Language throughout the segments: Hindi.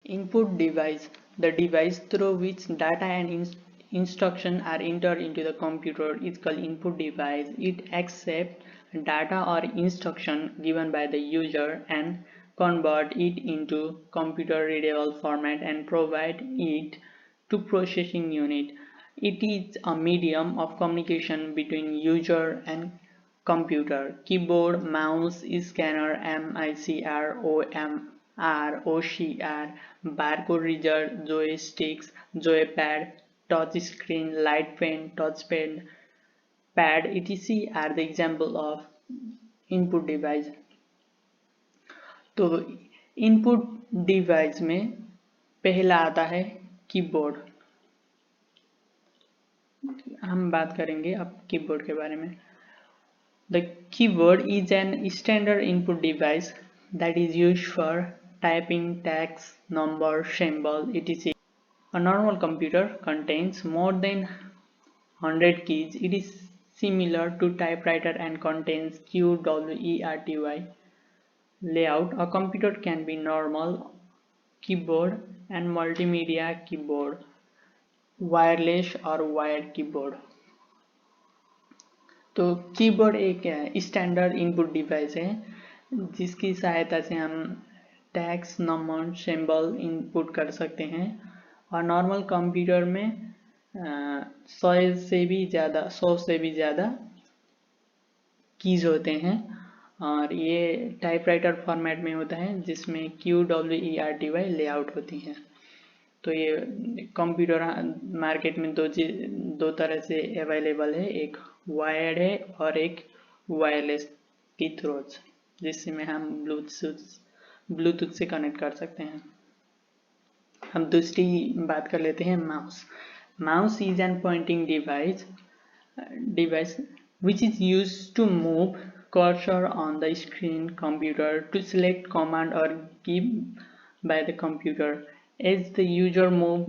Input device, the device through which data and instruction are entered into the computer is called input device. It accepts data or instruction given by the user and convert it into computer readable format and provide it to processing unit. It is a medium of communication between user and computer. Keyboard, mouse, scanner, MICR, OMR, OCR, barcode reader, joysticks, joypad, touch screen, light pen, touchpad, pad, etc. are the example of input device. तो इनपुट डिवाइस में पहला आता है कीबोर्ड. हम बात करेंगे अब कीबोर्ड के बारे में. The keyboard is an standard input device that is used for typing text, number, symbol, etc. A normal computer contains more than 100 keys. It is similar to typewriter and contains QWERTY layout. A computer can be normal keyboard and multimedia keyboard, wireless और wired keyboard. तो कीबोर्ड एक स्टैंडर्ड इनपुट डिवाइस है जिसकी सहायता से हम टेक्स्ट, नंबर, सिंबल इनपुट कर सकते हैं. और नॉर्मल कंप्यूटर में 100 से भी ज़्यादा कीज होते हैं और ये टाइपराइटर फॉर्मेट में होता है जिसमें QWERTY लेआउट होती हैं. तो ये कंप्यूटर मार्केट में दो तरह से अवेलेबल है, एक वायर्ड है और एक वायरलेस की थ्रोज, जिससे में हम ब्लूटूथ से कनेक्ट कर सकते हैं. हम दूसरी बात कर लेते हैं mouse. Mouse is an pointing device which is used to move cursor on the screen computer to select command or key by the computer. As the user move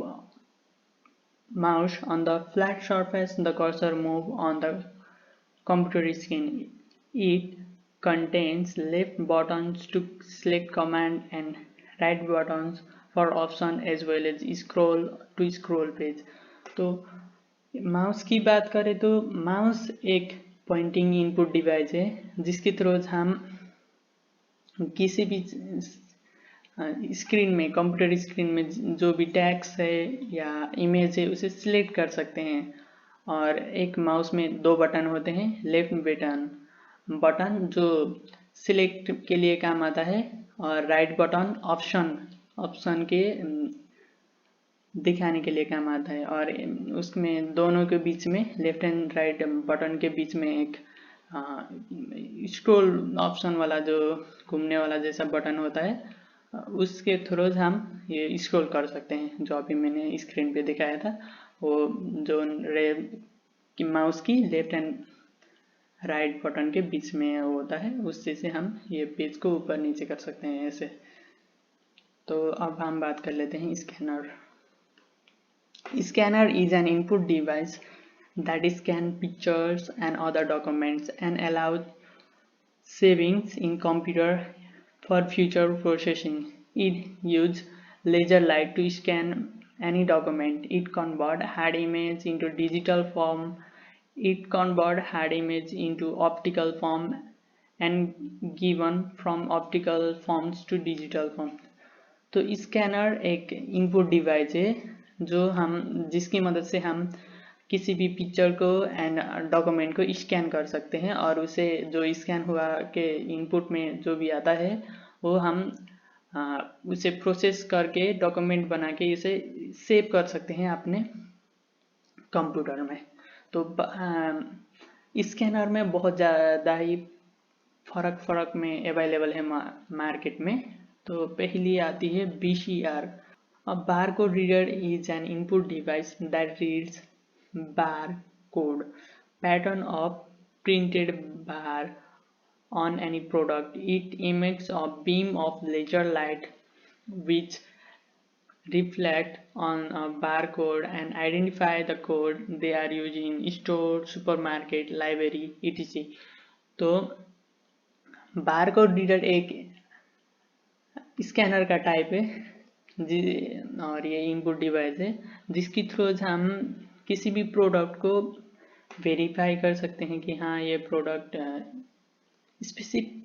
mouse on the flat surface, the cursor move on the computer screen. It contains left buttons to select command and right buttons for option as well as scroll to scroll page. तो माउस की बात करें तो माउस एक पॉइंटिंग इनपुट डिवाइस है जिसके थ्रू हम किसी भी स्क्रीन में, कंप्यूटर स्क्रीन में जो भी टेक्स्ट है या इमेज है उसे सिलेक्ट कर सकते हैं. और एक माउस में दो बटन होते हैं. लेफ्ट बटन जो सिलेक्ट के लिए काम आता है और राइट बटन ऑप्शन के दिखाने के लिए काम आता है. और उसमें दोनों के बीच में, लेफ्ट एंड राइट बटन के बीच में एक स्क्रॉल ऑप्शन वाला जो घूमने वाला जैसा बटन होता है, उसके थ्रू हम ये स्क्रॉल कर सकते हैं. जो अभी मैंने स्क्रीन पे दिखाया था वो जो माउस की लेफ्ट एंड राइट बटन के बीच में होता है, उससे से हम ये पेज को ऊपर नीचे कर सकते हैं ऐसे. तो अब हम बात कर लेते हैं scanner. Scanner is an input device that scans pictures and other documents and allows savings in computer for future processing. It uses laser light to scan any document. It converts hard image into digital form. It converts hard image into optical form and given from optical forms to digital form. तो स्कैनर एक इनपुट डिवाइस है जिसकी मदद से हम किसी भी पिक्चर को एंड डॉक्यूमेंट को स्कैन कर सकते हैं और उसे जो स्कैन हुआ के इनपुट में जो भी आता है वो हम उसे प्रोसेस करके डॉक्यूमेंट बना के इसे सेव कर सकते हैं अपने कंप्यूटर में. तो स्कैनर में बहुत ज़्यादा ही फर्क में अवेलेबल है मार्केट में. तो पहली आती है BCR. A barcode reader is an input device that reads barcode pattern of printed bar on any product. It emits a beam of laser light which reflect on a barcode and identify the code they are using in store, supermarket, library, etc. तो बारकोड रीडर एक स्कैनर का टाइप है और ये इनपुट डिवाइस है जिसकी थ्रू हम किसी भी प्रोडक्ट को वेरीफाई कर सकते हैं कि हाँ ये प्रोडक्ट स्पेसिफिक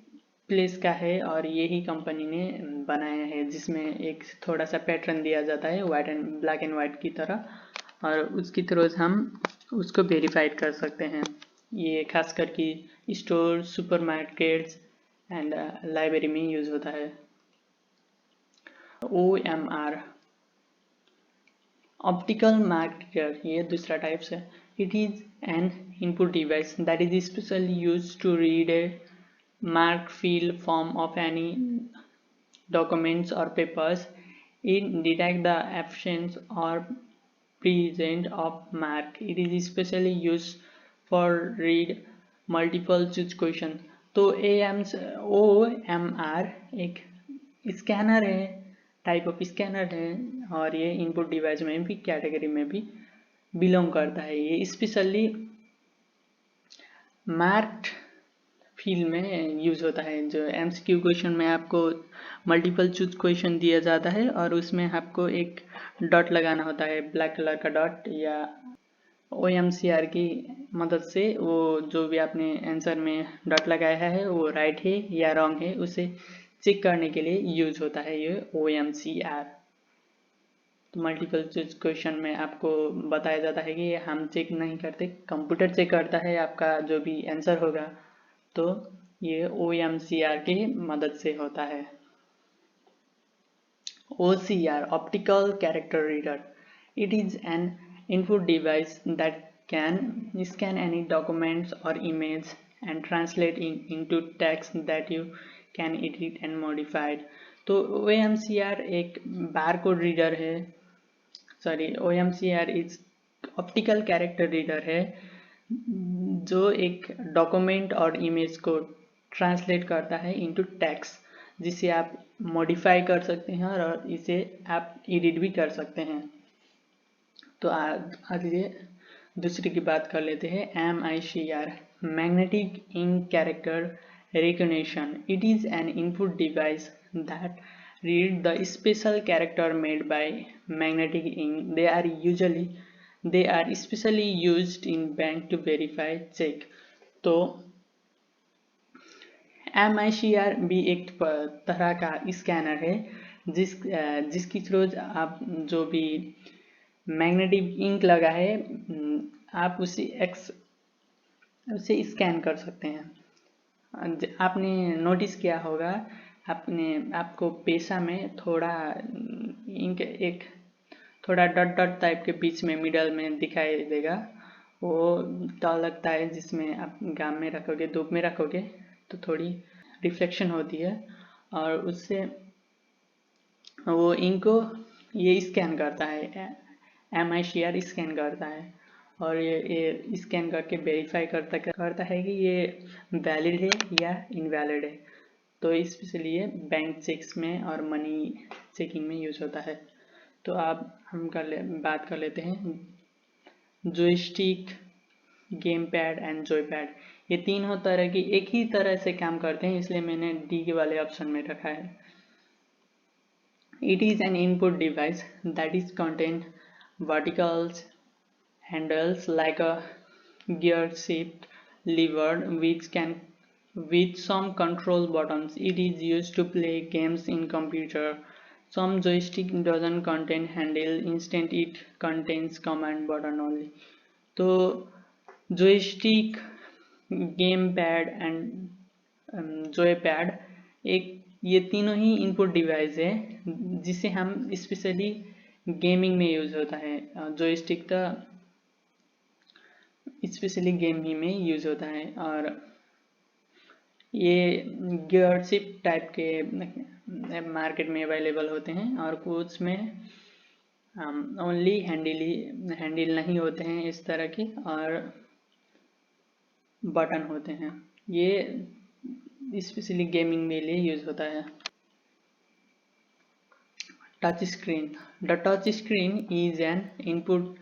प्लेस का है और ये ही कंपनी ने बनाया है, जिसमें एक थोड़ा सा पैटर्न दिया जाता है white and black and white की तरह, और उसकी थ्रू हम उसको वेरीफाई कर सकते हैं। ये खास करके स्टोर, सुपरमार्केट्स एंड लाइब्रेरी में यूज होता है। OMR ऑप्टिकल मार्क रीडर, ये दूसरा टाइप्स है। It is an input device that is specially use to read a marked field form of any documents or papers. It detects the absence or presence of mark. It is especially used for read multiple choice question. तो OMR एक स्कैनर है, टाइप ऑफ स्कैनर है, और ये इनपुट डिवाइस में भी कैटेगरी में भी बिलोंग करता है। ये स्पेशली मार्क्ड फील्ड में यूज होता है। जो MCQ क्वेश्चन में आपको मल्टीपल चूज क्वेश्चन दिया जाता है और उसमें आपको एक डॉट लगाना होता है, ब्लैक कलर का डॉट, या OMCR की मदद से वो जो भी आपने आंसर में डॉट लगाया है वो राइट है या रॉन्ग है उसे चेक करने के लिए यूज होता है ये OMCR। तो मल्टीपल चूज क्वेश्चन में आपको बताया जाता है कि हम चेक नहीं करते, कंप्यूटर चेक करता है आपका जो भी आंसर होगा, तो ये OMCR की मदद से होता है। OCR optical character reader, it is an input device that can scan any documents or image and translate into text that you can edit and modify। तो OMCR एक बारकोड रीडर है, OMCR is optical character reader है जो एक डॉक्यूमेंट और इमेज को ट्रांसलेट करता है इनटू टेक्स्ट, जिसे आप मॉडिफाई कर सकते हैं और इसे आप एडिट भी कर सकते हैं। तो आइए दूसरी की बात कर लेते हैं। MICR magnetic ink character recognition, it is an input device that read the special character made by magnetic ink. They are especially used in bank to verify check। तो MICR भी एक तरह का स्कैनर है जिसकी थ्रू आप जो भी मैग्नेटिक इंक लगा है आप उसे स्कैन कर सकते हैं। आपने नोटिस किया होगा, आपको पेशा में थोड़ा इंक एक थोड़ा डॉट डॉट टाइप के बीच में मिडल में दिखाई देगा, वो तब लगता है जिसमें आप घाम में रखोगे, धूप में रखोगे तो थोड़ी रिफ्लेक्शन होती है और उससे वो इंक को ये स्कैन करता है, MICR स्कैन करता है और ये स्कैन करके वेरीफाई करता है कि ये वैलिड है या इनवैलिड है। तो स्पेशली ये बैंक चेक्स में और मनी चेकिंग में यूज होता है। तो अब हम बात कर लेते हैं joystick, game pad and Joy pad. ये तीनों तरह की एक ही तरह से काम करते हैं, इसलिए मैंने D के वाले ऑप्शन में रखा है। It is an input device that is contain vertical handles like a gear shift lever with some control buttons. It is used to play games in computer. Some joystick doesn't contain handle, instead it contains command button only। तो joystick, game pad and Joy pad ये तीनों ही इनपुट डिवाइस है जिसे हम स्पेशली गेमिंग में यूज होता है। जॉयस्टिक तो स्पेशली गेम ही में यूज होता है और ये गियरशिप टाइप के मार्केट में अवेलेबल होते हैं और कुछ में ओनली हैंडल नहीं होते हैं इस तरह के और बटन होते हैं। ये स्पेशली गेमिंग में लिए यूज होता है। Touch screen, the touch screen is an input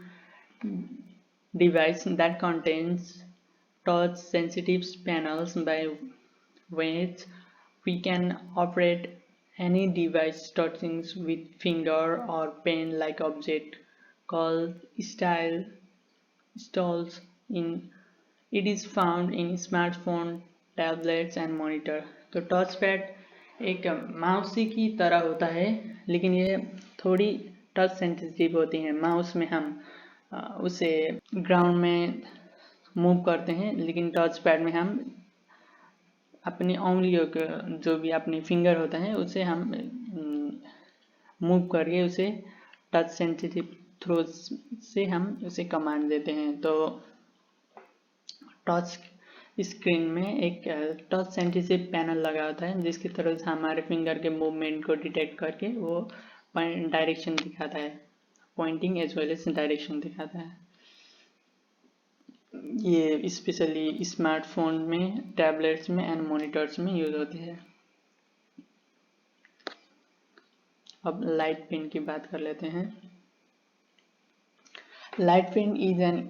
device that contains touch sensitive panels by which we can operate any device touching with finger or pen like object called stalls in it is found in smartphone, tablets and monitor। तो टच पैड एक माउस की तरह होता है, लेकिन ये थोड़ी टच सेंसिटिव होती है। माउस में हम उसे ग्राउंड में मूव करते हैं, लेकिन टच पैड में हम अपनी उंगलियों के जो भी अपनी फिंगर होता है उसे हम मूव करके उसे टच सेंसिटिव थ्रो से हम उसे कमांड देते हैं। तो टच स्क्रीन में एक टच सेंसिटिव पैनल लगा होता है, जिसकी तरफ से हमारे फिंगर के मूवमेंट को डिटेक्ट करके वो डायरेक्शन दिखाता है, pointing as well as direction दिखाता है। ये स्पेशली स्मार्टफोन में, टैबलेट्स में एंड मॉनिटर्स में यूज होती है। अब लाइट पेन की बात कर लेते हैं। Light pen is an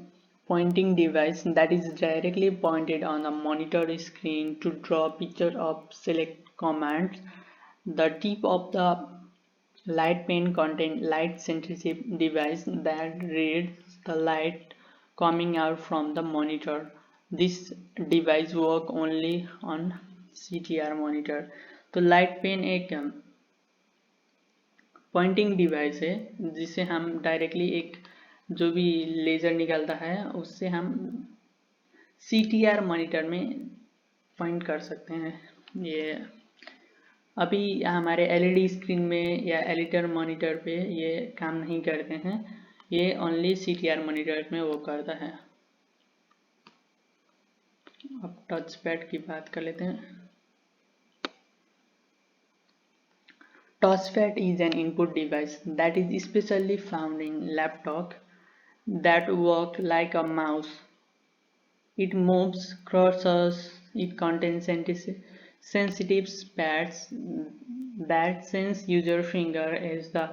pointing device that is directly pointed on the monitor screen to draw picture of select commands. The tip of the light pen contains light sensitive device that reads the light coming out from the monitor. This device work only on CTR monitor। तो लाइट पेन एक पॉइंटिंग डिवाइस है जिसे हम डायरेक्टली एक जो भी लेजर निकलता है उससे हम CTR मॉनिटर में पॉइंट कर सकते हैं। ये अभी हमारे LED स्क्रीन में या एडिटर मॉनिटर पे ये काम नहीं करते हैं, ये ओनली CTR मॉनिटर में वो करता है। अब टच पैड की बात कर लेते हैं। Touchpad is an input device that is especially found in laptop that work like a mouse. It moves cursors, it contains sensitive pads that sense user finger as the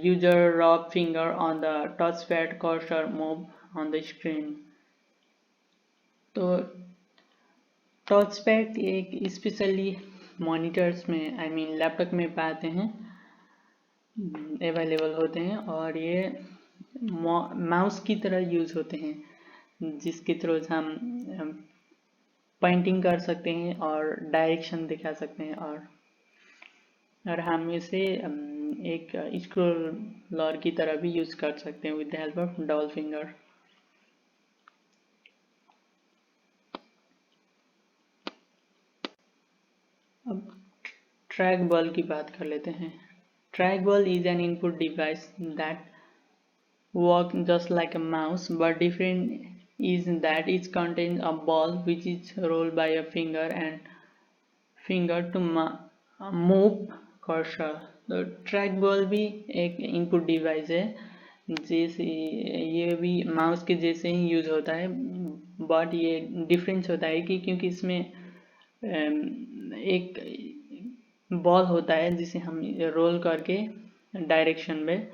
user rub finger on the touchpad cursor move on the screen। तो touchpad एक स्पेशली मॉनिटर्स में लैपटॉप में पाते हैं, अवेलेबल होते हैं और ये माउस की तरह यूज होते हैं, जिसके थ्रू हम पॉइंटिंग कर सकते हैं और डायरेक्शन दिखा सकते हैं और हम इसे एक स्क्रोलर की तरह भी यूज कर सकते हैं with the help of double finger. अब ट्रैक बॉल की बात कर लेते हैं। Track ball is an input device that work just like a mouse, but different is that it contains a ball which is rolled by a finger to move cursor। तो ट्रैक बॉल भी एक इनपुट डिवाइस है, जैसे ये भी माउस के जैसे ही यूज होता है, बट ये डिफरेंस होता है कि क्योंकि इसमें एक बॉल होता है जिसे हम रोल करके डायरेक्शन में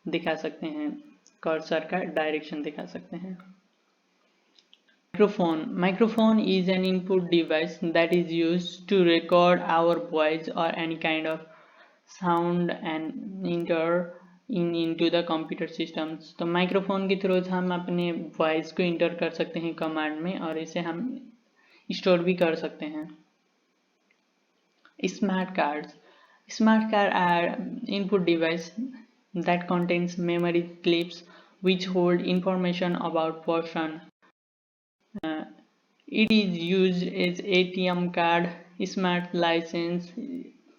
दिखा सकते हैं, कर्सर का डायरेक्शन दिखा सकते हैं। Microphone is an input device that is used to record our voice or any kind of sound and enter into the computer systems। तो माइक्रोफोन के थ्रू हम अपने वॉइस को इंटर कर सकते हैं कमांड में और इसे हम स्टोर भी कर सकते हैं। Smart cards are input device that contains memory clips which hold information about person। It is used as ATM card, smart license,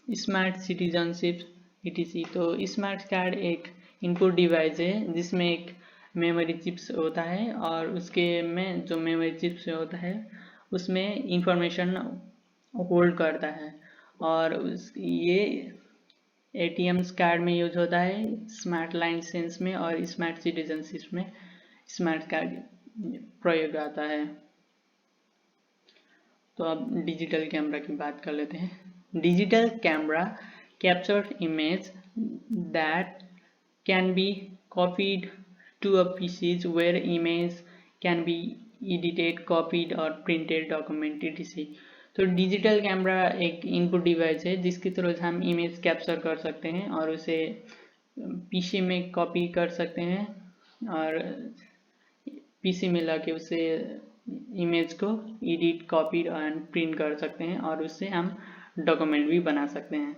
smart citizenship etc। तो स्मार्ट कार्ड एक इनपुट डिवाइस है जिसमें एक मेमोरी चिप्स होता है और उसके में जो मेमोरी चिप्स होता है उसमें इंफॉर्मेशन होल्ड करता है और ये ATM कार्ड में यूज होता है, स्मार्ट लाइसेंस में और स्मार्ट सिटीजनशिप में स्मार्ट कार्ड प्रयोग आता है। तो अब डिजिटल कैमरा की बात कर लेते हैं। Digital camera capture image that can be copied to a PCs where image can be edited, copied और प्रिंटेड, डॉक्यूमेंटेड etc। तो डिजिटल कैमरा एक इनपुट डिवाइस है जिसकी थ्रू से हम इमेज कैप्चर कर सकते हैं और उसे पीसी में कॉपी कर सकते हैं और पीसी में लाके उसे इमेज को एडिट, कॉपी एंड प्रिंट कर सकते हैं और उससे हम डॉक्यूमेंट भी बना सकते हैं।